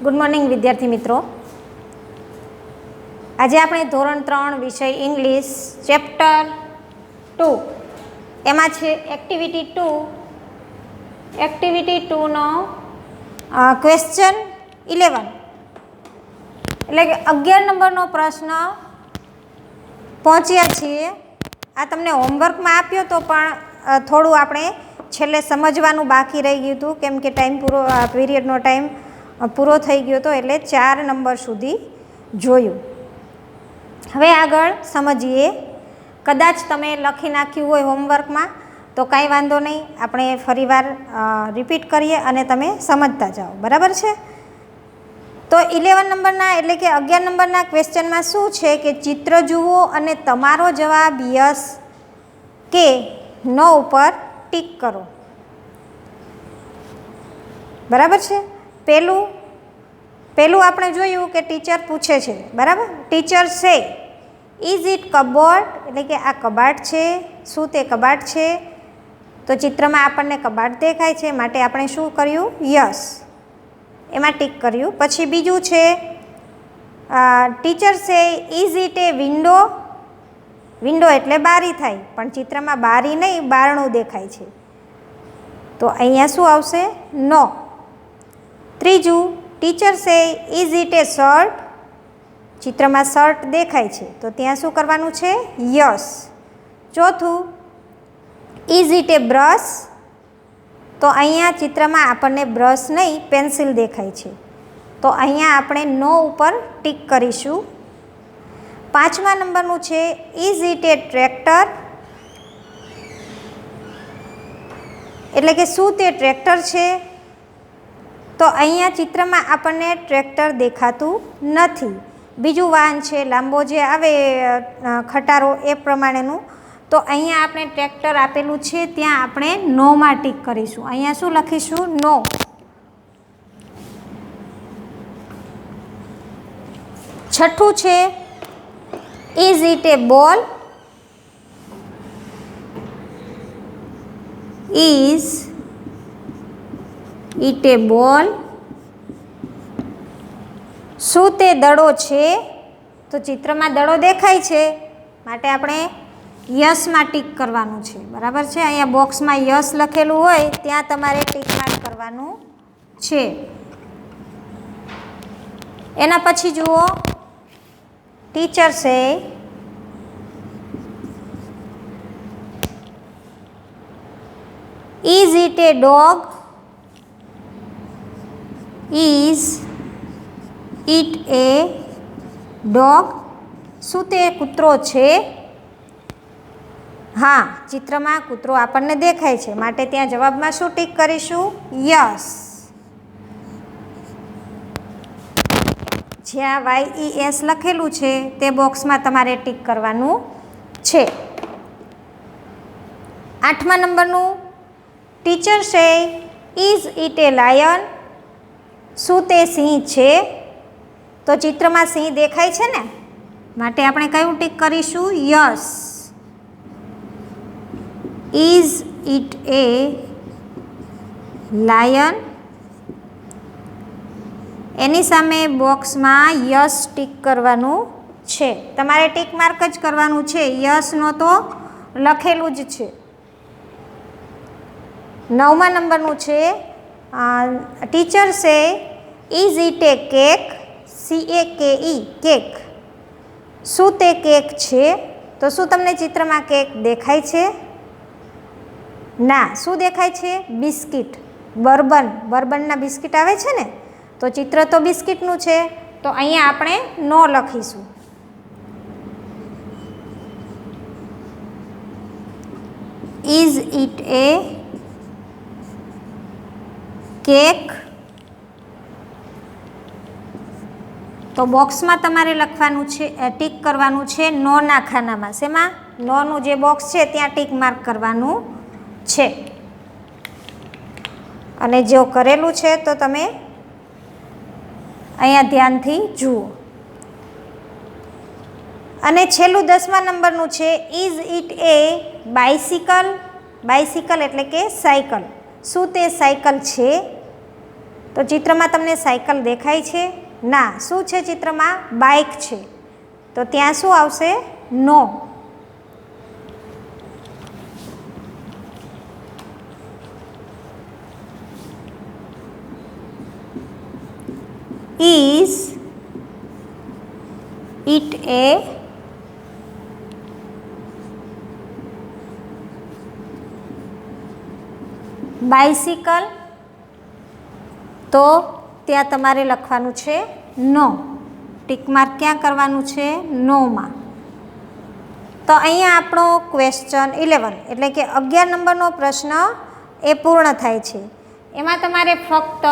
Good morning વિદ્યાર્થી મિત્રો. આજે આપણે ધોરણ 3 વિષય ઇંગ્લિશ ચેપ્ટર 2 એમાં છે એક્ટિવિટી 2 નો ક્વેશ્ચન 11 એટલે કે 11 નંબરનો પ્રશ્ન પહોંચ્યા છીએ. આ તમને હોમવર્કમાં આપ્યો તો પણ થોડું આપણે છેલ્લે સમજવાનું બાકી રહી ગયું હતું, કેમ કે પીરિયડનો ટાઈમ પૂરો થઈ ગયો હતો, એટલે 4 નંબર સુધી જોયું. હવે આગળ સમજીએ. કદાચ તમે લખી નાખ્યું હોય હોમવર્કમાં તો કાંઈ વાંધો નહીં, આપણે ફરીવાર રિપીટ કરીએ અને તમે સમજતા જાઓ. બરાબર છે? તો 11 નંબરના એટલે કે 11 નંબરના ક્વેશ્ચનમાં શું છે કે ચિત્ર જુઓ અને તમારો જવાબ યસ કે નો ઉપર ટીક કરો. બરાબર છે? પહેલું આપણે જોયું કે ટીચર પૂછે છે. બરાબર? ટીચર સે ઇઝ ઇટ કબોર્ડ, એટલે કે આ કબાટ છે. શું તે કબાટ છે? તો ચિત્રમાં આપણને કબાટ દેખાય છે, માટે આપણે શું કર્યું? યસ, એમાં ટીક કર્યું. પછી બીજું છે ટીચર સે is it A window. Window એટલે બારી થાય, પણ ચિત્રમાં બારી નહીં, બારણું દેખાય છે, તો અહીંયા શું આવશે? નો. ત્રીજું ટીચર સે ઇઝ ઇટ એ શર્ટ. ચિત્રમાં શર્ટ દેખાય છે, તો ત્યાં શું કરવાનું છે? યસ. ચોથું ઇઝ ઇટ એ બ્રશ. તો અહીંયા ચિત્રમાં આપણને બ્રશ નહીં, પેન્સિલ દેખાય છે, તો અહીંયા આપણે નો ઉપર ટીક કરીશું. 5મા નંબરનું છે ઇઝ ઇટ એ ટ્રેક્ટર. એટલે કે શું તે ટ્રેક્ટર છે? તો અહીંયા ચિત્રમાં આપણને ટ્રેક્ટર દેખાતું નથી. બીજું વાહન છે લાંબો જે આવે ખટારો એ પ્રમાણેનું, તો અહીંયા આપણે ટ્રેક્ટર આપેલું છે, ત્યાં આપણે નોમાં ટીક કરીશું. અહીંયા શું લખીશું? નો. છઠ્ઠું છે ઇઝ ઇટ એ બોલ. ઇઝ ઇટ એ બોલ. શું તે દડો છે? તો ચિત્રમાં દડો દેખાય છે, માટે આપણે યસમાં ટીક કરવાનું છે. બરાબર છે? અહીંયા બોક્સમાં યસ લખેલું હોય ત્યાં તમારે ટીક માર્ક કરવાનું છે. એના પછી જુઓ ટીચર સે is it A dog. Is it A dog. શું તે કૂતરો છે? હા, ચિત્રમાં કૂતરો આપણને દેખાય છે, માટે ત્યાં જવાબમાં શું ટીક કરીશું? યસ. જ્યાં YES લખેલું છે તે બોક્સમાં તમારે ટીક કરવાનું છે. 8મા નંબરનું ટીચર સે ઇઝ ઇટ એ લાયન. શું તે સિંહ છે? તો ચિત્રમાં સિંહ દેખાય છે ને, માટે આપણે કયું ટીક કરીશું? Yes. Is it a lion. એની સામે બોક્સમાં યસ ટીક કરવાનું છે. તમારે ટીક માર્ક જ કરવાનું છે, યસનો તો લખેલું જ છે. 9મા નંબરનું છે ટીચર સે is it A cake. CAKE cake. શું તે કેક છે? તો શું તમને ચિત્રમાં કેક દેખાય છે? ના. શું દેખાય છે? બિસ્કિટ. બર્બનના બિસ્કિટ આવે છે ને, તો ચિત્ર તો બિસ્કિટનું છે, તો અહીંયા આપણે નો લખીશું. Is it A cake. તો બોક્સમાં તમારે લખવાનું છે, ટીક કરવાનું છે નોના ખાનામાં. શેમાં? નોનું જે બોક્સ છે ત્યાં ટીક માર્ક કરવાનું છે. અને જો કરેલું છે તો તમે અહીંયા ધ્યાનથી જુઓ. અને છેલ્લું 10મા નંબરનું છે is it A bicycle. Bicycle એટલે કે સાયકલ. શું તે સાયકલ છે? તો ચિત્રમાં તમને સાયકલ દેખાય છે? ના. શું છે ચિત્રમાં? બાઇક છે. તો ત્યાં શું આવશે? નો. Is it a bicycle? તો ત્યાં તમારે લખવાનું છે નો. ટીક માર્ક ક્યાં કરવાનું છે? નોમાં. તો અહીંયા આપણો ક્વેશ્ચન 11 એટલે કે 11 નંબરનો પ્રશ્ન એ પૂર્ણ થાય છે. એમાં તમારે ફક્ત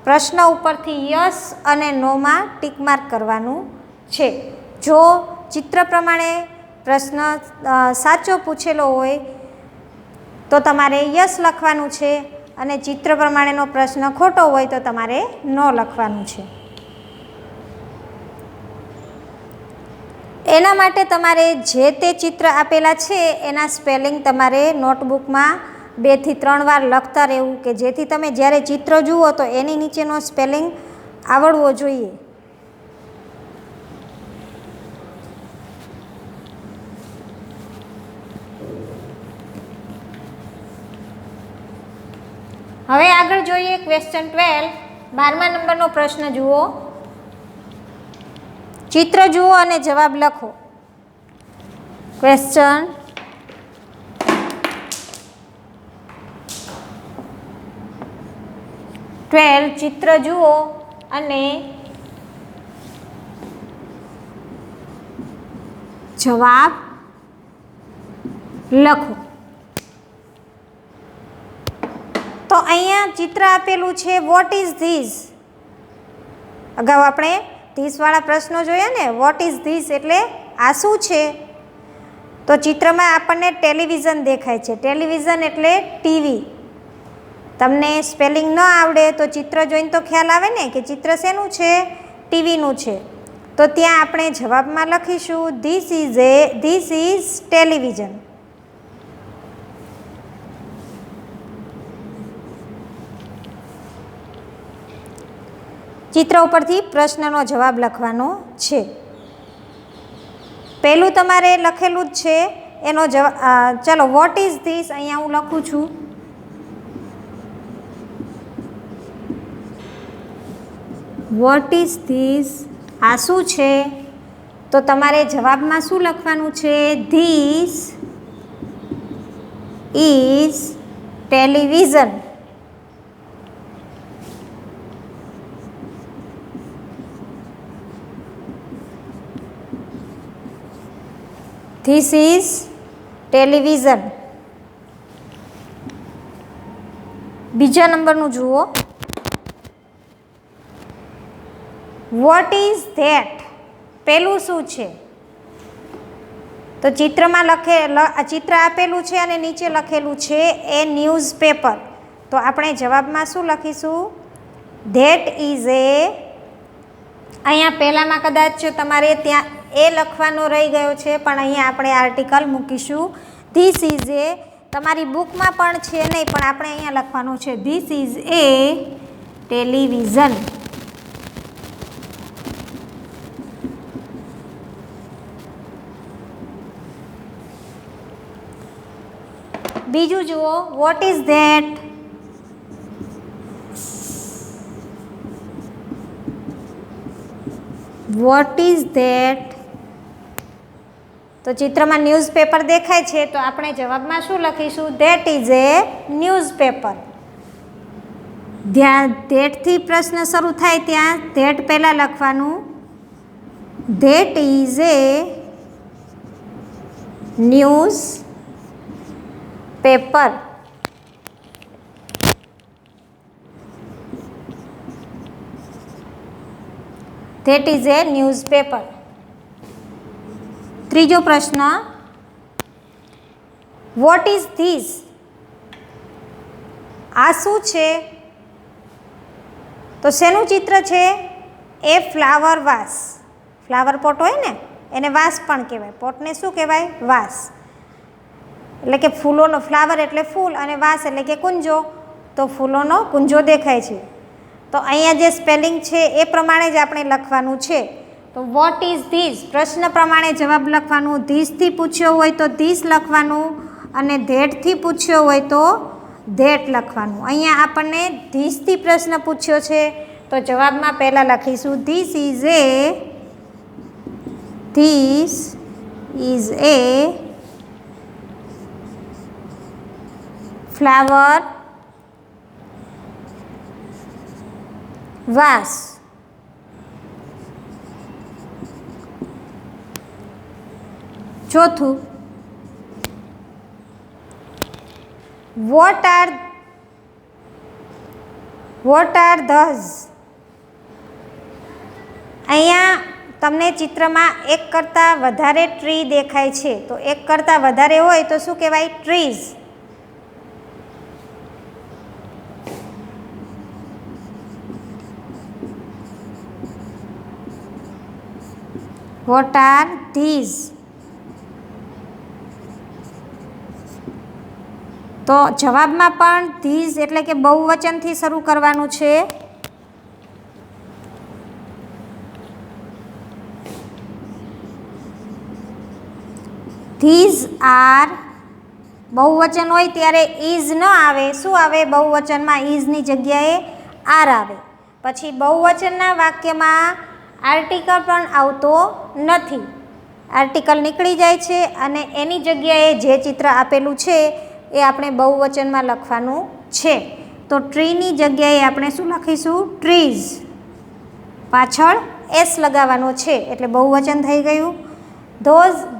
પ્રશ્ન ઉપરથી યસ અને નોમાં ટીક માર્ક કરવાનું છે. જો ચિત્ર પ્રમાણે પ્રશ્ન સાચો પૂછેલો હોય તો તમારે યસ લખવાનું છે અને ચિત્ર પ્રમાણેનો પ્રશ્ન ખોટો હોય તો તમારે નો લખવાનું છે. એના માટે તમારે જે તે ચિત્ર આપેલા છે એના સ્પેલિંગ તમારે નોટબુકમાં 2 થી 3 વાર લખતા રહેવું કે જેથી તમે જ્યારે ચિત્ર જુઓ તો એની નીચેનો સ્પેલિંગ આવડવો જોઈએ. હવે આગળ જોઈએ ક્વેશ્ચન 12. 12મા નંબરનો પ્રશ્ન જુઓ. ચિત્ર જુઓ અને જવાબ લખો. ક્વેશ્ચન 12 ચિત્ર જુઓ અને જવાબ લખો. તો અહીંયા ચિત્ર આપેલું છે વોટ ઇઝ ધીસ. અગાઉ આપણે ધીસવાળા પ્રશ્નો જોયા ને. વોટ ઇઝ ધીસ એટલે આ શું છે? તો ચિત્રમાં આપણને ટેલિવિઝન દેખાય છે. ટેલિવિઝન એટલે ટીવી. તમને સ્પેલિંગ ન આવડે તો ચિત્ર જોઈને તો ખ્યાલ આવે ને કે ચિત્ર શેનું છે? ટીવીનું છે. તો ત્યાં આપણે જવાબમાં લખીશું ધીસ ઇઝ ટેલિવિઝન. ચિત્ર ઉપરથી પ્રશ્નનો જવાબ લખવાનો છે. પહેલું તમારે લખેલું જ છે એનો જવાબ. ચલો વોટ ઇઝ ધીસ અહીંયા હું લખું છું. વોટ ઇઝ ધીસ આ શું છે? તો તમારે જવાબમાં શું લખવાનું છે? This is television. This is television. બીજા નંબરનું જુઓ. વોટ ઇઝ ધેટ પેલું શું છે? તો ચિત્રમાં ચિત્ર આપેલું છે અને નીચે લખેલું છે એ ન્યૂઝપેપર. તો આપણે જવાબમાં શું લખીશું? ધેટ ઇઝ એ. અહીંયા પહેલાંમાં કદાચ તમારે ત્યાં એ લખવાનો રહી ગયો છે પણ અહીંયા આપણે આર્ટિકલ મૂકીશું ધીસ ઇઝ એ. તમારી બુકમાં પણ છે નહીં પણ આપણે અહીંયા લખવાનું છે ધીસ ઇઝ એ ટેલિવિઝન. બીજું જુઓ. What is that? What is that? તો ચિત્રમાં ન્યૂઝપેપર દેખાય છે તો આપણે જવાબમાં શું લખીશું? That is a newspaper. ધેટથી પ્રશ્ન શરૂ થાય ત્યાં ધેટ પહેલાં લખવાનું. That is a newspaper. That is a newspaper. ત્રીજો પ્રશ્ન. વોટ ઇઝ ધીસ આ શું છે? તો શેનું ચિત્ર છે? એ ફ્લાવર વાસ. ફ્લાવર પોટ હોય ને એને વાસ પણ કહેવાય. પોટને શું કહેવાય? વાસ. એટલે કે ફૂલોનો ફ્લાવર એટલે ફૂલ અને વાસ એટલે કે કુંજો. તો ફૂલોનો કુંજો દેખાય છે. તો અહીંયા જે સ્પેલિંગ છે એ પ્રમાણે જ આપણે લખવાનું છે. તો વોટ ઇઝ ધીસ, પ્રશ્ન પ્રમાણે જવાબ લખવાનું. ધીસથી પૂછ્યો હોય તો ધીસ લખવાનું અને ધેટથી પૂછ્યો હોય તો ધેટ લખવાનું. અહીંયા આપણને ધીસથી પ્રશ્ન પૂછ્યો છે તો જવાબમાં પહેલાં લખીશું ધીસ ઇઝ એ ફ્લાવર વાસ. ચોથું, what are those. અહીંયા તમને ચિત્રમાં એક કરતાં વધારે ટ્રી દેખાય છે તો એક કરતાં વધારે હોય તો શું કહેવાય? ટ્રીઝ. what are these. તો જવાબમાં પણ ધીઝ એટલે કે બહુવચનથી શરૂ કરવાનું છે. ધીઝ આર બહુવચન હોય ત્યારે ઇઝ ન આવે. શું આવે? બહુવચનમાં ઇઝની જગ્યાએ આર આવે. પછી બહુવચનના વાક્યમાં આર્ટિકલ પણ આવતો નથી. આર્ટિકલ નીકળી જાય છે અને એની જગ્યાએ જે ચિત્ર આપેલું છે એ આપણે બહુવચનમાં લખવાનું છે. તો ટ્રીની જગ્યાએ આપણે શું લખીશું? ટ્રીઝ. પાછળ એસ લગાવવાનો છે એટલે બહુવચન થઈ ગયું.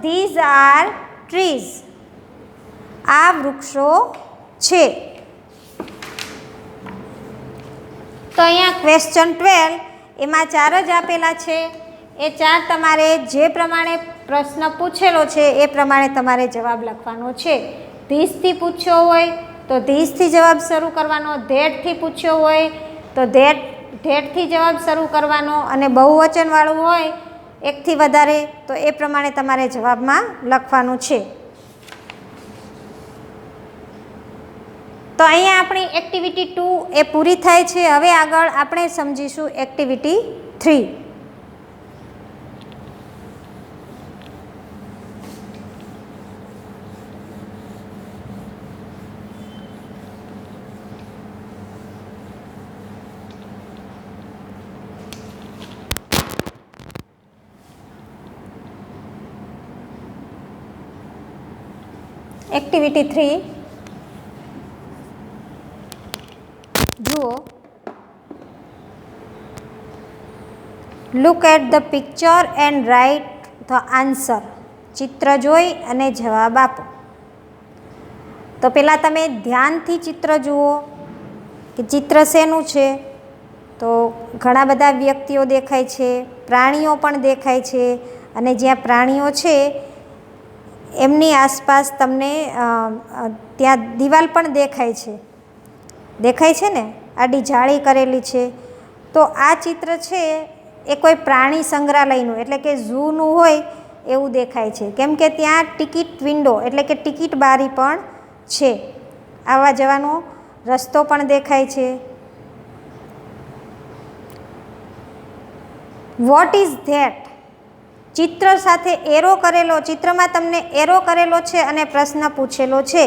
These are trees. આ વૃક્ષો છે. તો અહીંયા ક્વેશ્ચન 12 એમાં 4 જ આપેલા છે. એ 4 તમારે જે પ્રમાણે પ્રશ્ન પૂછેલો છે એ પ્રમાણે તમારે જવાબ લખવાનો છે. ધીસથી પૂછ્યો હોય તો ધીસથી જવાબ શરૂ કરવાનો. ધેટથી પૂછ્યો હોય તો ધેટથી જવાબ શરૂ કરવાનો. અને બહુવચનવાળું હોય એકથી વધારે તો એ પ્રમાણે તમારે જવાબમાં લખવાનું છે. તો અહીંયા આપણી એક્ટિવિટી 2 એ પૂરી થાય છે. હવે આગળ આપણે સમજીશું એક્ટિવિટી 3. એક્ટિવિટી 3 જુઓ. Look at the picture and write the answer. ચિત્ર જોઈ અને જવાબ આપો. તો પહેલાં તમે ધ્યાનથી ચિત્ર જુઓ કે ચિત્ર શેનું છે. તો ઘણા બધા વ્યક્તિઓ દેખાય છે, પ્રાણીઓ પણ દેખાય છે અને જ્યાં પ્રાણીઓ છે એમની આસપાસ તમને ત્યાં દિવાલ પણ દેખાય છે ને, આડી જાળી કરેલી છે. તો આ ચિત્ર છે એ કોઈ પ્રાણી સંગ્રહાલયનું એટલે કે ઝૂનું હોય એવું દેખાય છે. કેમ કે ત્યાં ટિકિટ વિન્ડો એટલે કે ટિકિટ બારી પણ છે. આવવા જવાનો રસ્તો પણ દેખાય છે. What is that. ચિત્ર સાથે એરો કરેલો, ચિત્રમાં તમને એરો કરેલો છે અને પ્રશ્ન પૂછેલો છે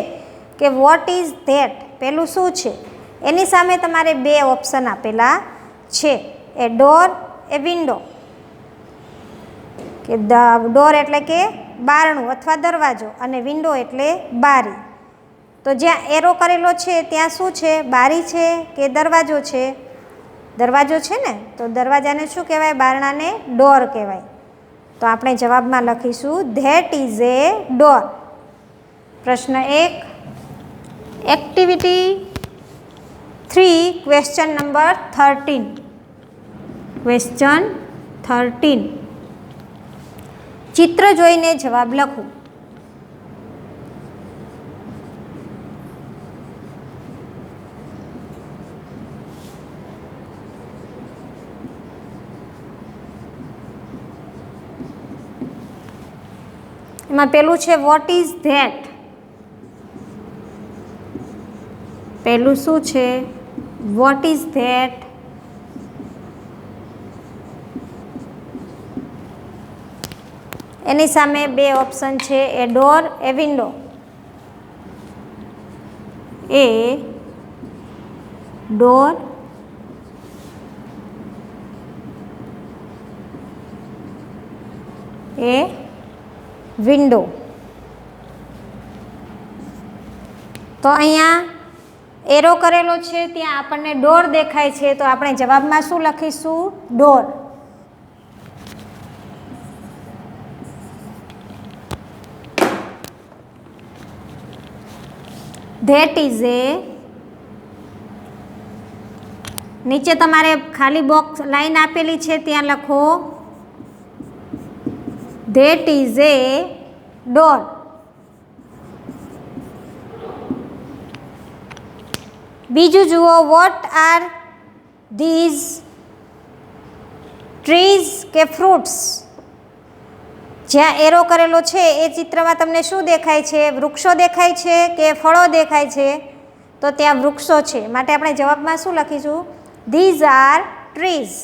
કે વોટ ઇઝ ધેટ, પેલું શું છે. એની સામે તમારે 2 ઓપ્શન આપેલા છે, એ ડોર એ વિન્ડો. કે ડોર એટલે કે બારણું અથવા દરવાજો અને વિન્ડો એટલે બારી. તો જ્યાં એરો કરેલો છે ત્યાં શું છે? બારી છે કે દરવાજો છે? દરવાજો છે ને, તો દરવાજાને શું કહેવાય? બારણાને ડોર કહેવાય. તો આપણે જવાબમાં લખીશું ધેટ ઇઝ એ ડોર. પ્રશ્ન 1. Activity 3 question number 13. ક્વેશ્ચન 13. ચિત્ર જોઈને જવાબ લખો. એમાં પેલું છે વોટ ઇઝ ધેટ. પેલું શું છે? What is that. એની સામે બે ઓપ્શન છે, એ ડોર એ વિન્ડો. એ ડોર એ વિન્ડો. તો અહીંયા એરો કરેલો છે ત્યાં આપણને ડોર દેખાય છે, તો આપણે જવાબમાં શું લખીશું? ડોર. ધેટ ઇઝ એ, નીચે તમારે ખાલી બોક્સ લાઈન આપેલી છે ત્યાં લખો ધેટ ઇઝ એ ડોર. બીજું જુઓ, વોટ આર ધીઝ ટ્રીઝ કે ફ્રૂટ્સ. જ્યાં એરો કરેલો છે એ ચિત્રમાં તમને શું દેખાય છે? વૃક્ષો દેખાય છે કે ફળો દેખાય છે? તો ત્યાં વૃક્ષો છે, માટે આપણે જવાબમાં શું લખીશું? These R trees.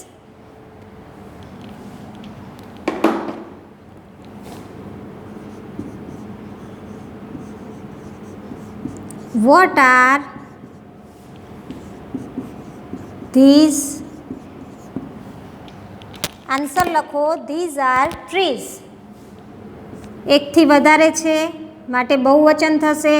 Vote are this, answer લખો ધીઝ આર ટ્રીઝ. એકથી વધારે છે માટે બહુવચન થશે.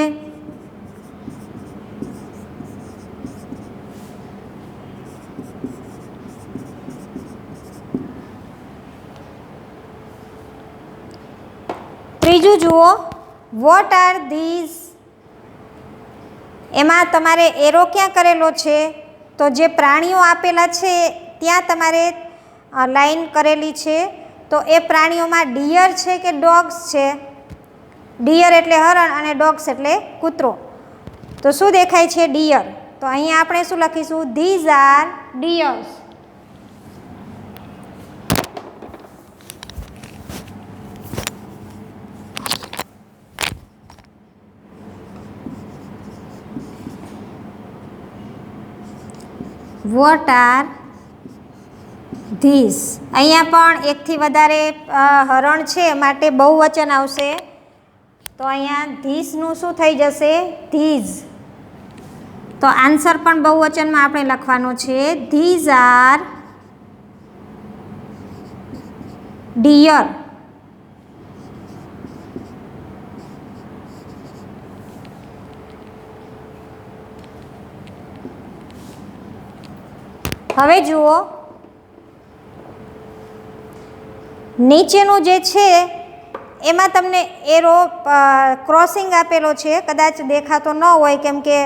ત્રીજું જુઓ, વોટ આર ધીઝ. એમાં તમારે એરો ક્યાં કરેલો છે? તો જે પ્રાણીઓ આપેલા છે ત્યાં તમારે લાઈન કરેલી છે. તો એ પ્રાણીઓમાં ડિયર છે કે ડોગ્સ છે? ડિયર એટલે હરણ અને ડોગ્સ એટલે કૂતરો. તો શું દેખાય છે? ડિયર. તો અહીંયા આપણે શું લખીશું? These are deers. What are these. અહીંયા પણ એકથી વધારે હરણ છે માટે બહુવચન આવશે. તો અહીંયા ધીઝનું શું થઈ જશે? ધીઝ. તો આન્સર પણ બહુવચનમાં આપણે લખવાનો છે ધીઝ આર ડિયર. હવે જુઓ, નીચેનું જે છે એમાં તમને એરો ક્રોસિંગ આપેલો છે, કદાચ દેખાતો ન હોય કેમ કે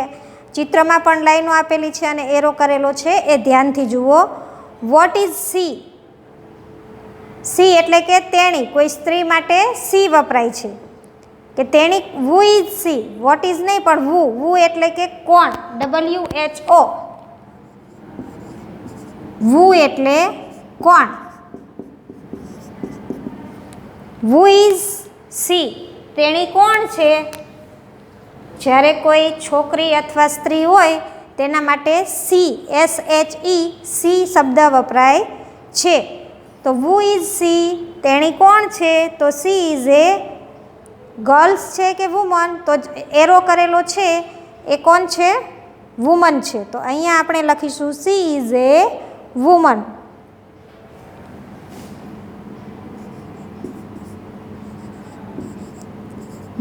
ચિત્રમાં પણ લાઈનો આપેલી છે અને એરો કરેલો છે, એ ધ્યાનથી જુઓ. What is C? સી એટલે કે તેણી. કોઈ સ્ત્રી માટે સી વપરાય છે કે તેણી. Who is C. What is નહીં પણ વુ. વુ એટલે કે કોણ? WHO. વુ એટલે કોણ? Who is C. તેણી કોણ છે? જ્યારે કોઈ છોકરી અથવા સ્ત્રી હોય તેના માટે સી, SHE, સી શબ્દ વપરાય છે. તો વુ ઇઝ સી, તેણી કોણ છે? તો સી ઇઝ એ ગર્લ્સ છે કે વુમન? તો એરો કરેલો છે એ કોણ છે? વુમન છે. તો અહીંયા આપણે લખીશું she is A woman.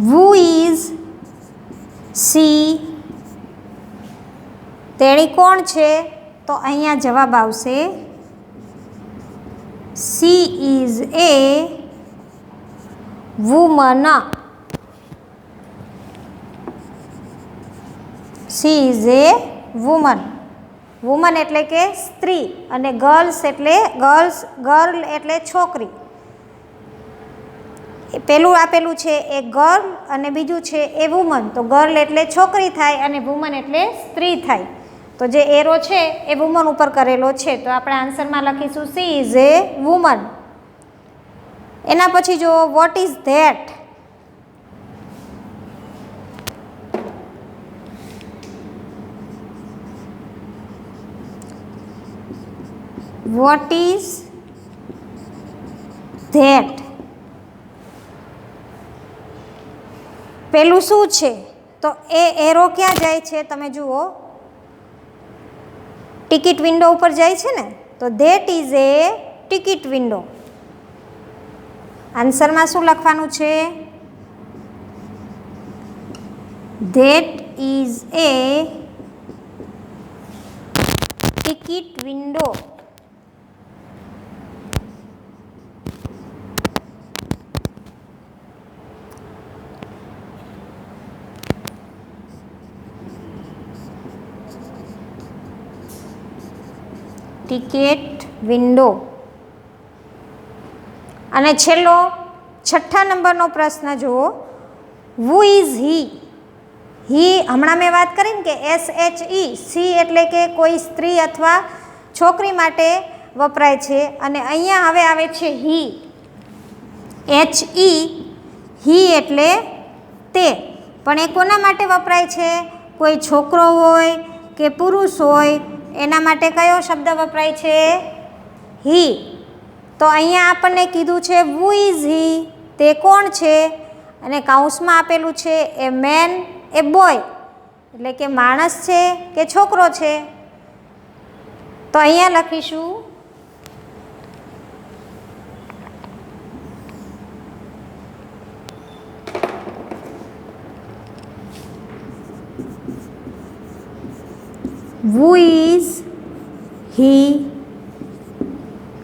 Who is C, તેણી કોણ છે? તો અહીંયા જવાબ આવશે she is A woman. She is A woman. Woman એટલે કે સ્ત્રી અને ગર્લ્સ એટલે ગર્લ એટલે છોકરી. પેલું આપેલું છે એ ગર્લ અને બીજું છે એ વુમન. તો ગર્લ એટલે છોકરી થાય અને વુમન એટલે સ્ત્રી થાય. તો જે એરો છે એ વુમન ઉપર કરેલો છે, તો આપણે આન્સરમાં લખીશું સી ઇઝ એ વુમન. એના પછી જો what is that? What is that? પેલું શું છે? તો એ એરો ક્યાં જાય છે તમે જુઓ, ટિકિટ વિન્ડો ઉપર જાય છે ને, તો that is a ticket window. આન્સરમાં શું લખવાનું છે? That is a ticket window. Ticket window. અને છેલ્લો 6 નંબરનો પ્રશ્ન જુઓ, હુ ઇઝ હી? હી હમણાં મેં વાત કરી ને કે SHE, સી એટલે કે કોઈ સ્ત્રી અથવા છોકરી માટે વપરાય છે, અને અહીંયા હવે આવે છે હી, HE, હી એટલે તે. પણ એ કોના માટે વપરાય છે? કોઈ છોકરો હોય કે પુરુષ હોય એના માટે કયો શબ્દ વપરાય છે? હી. તો અહીંયા આપણને કીધું છે હુ ઇઝ હી, તે કોણ છે? અને કૌંસમાં આપેલું છે એ મેન, એ બોય, એટલે કે માણસ છે કે છોકરો છે. તો અહીંયા લખીશું હુ ઇઝ હી.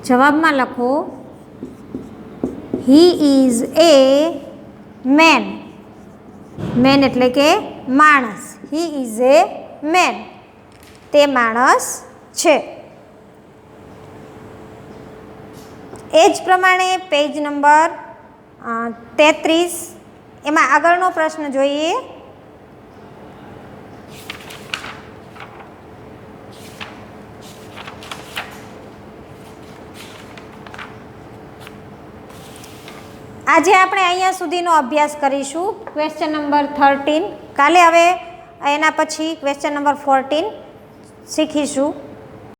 જવાબમાં લખો he is a man. Man એટલે કે માણસ. He is a man. તે માણસ છે. એ જ પ્રમાણે પેજ નંબર 33, એમાં આગળનો પ્રશ્ન જોઈએ. આજે આપણે અહીંયા સુધીનો અભ્યાસ કરીશું, ક્વેશ્ચન નંબર 13. કાલે હવે એના પછી ક્વેશ્ચન નંબર 14 શીખીશું.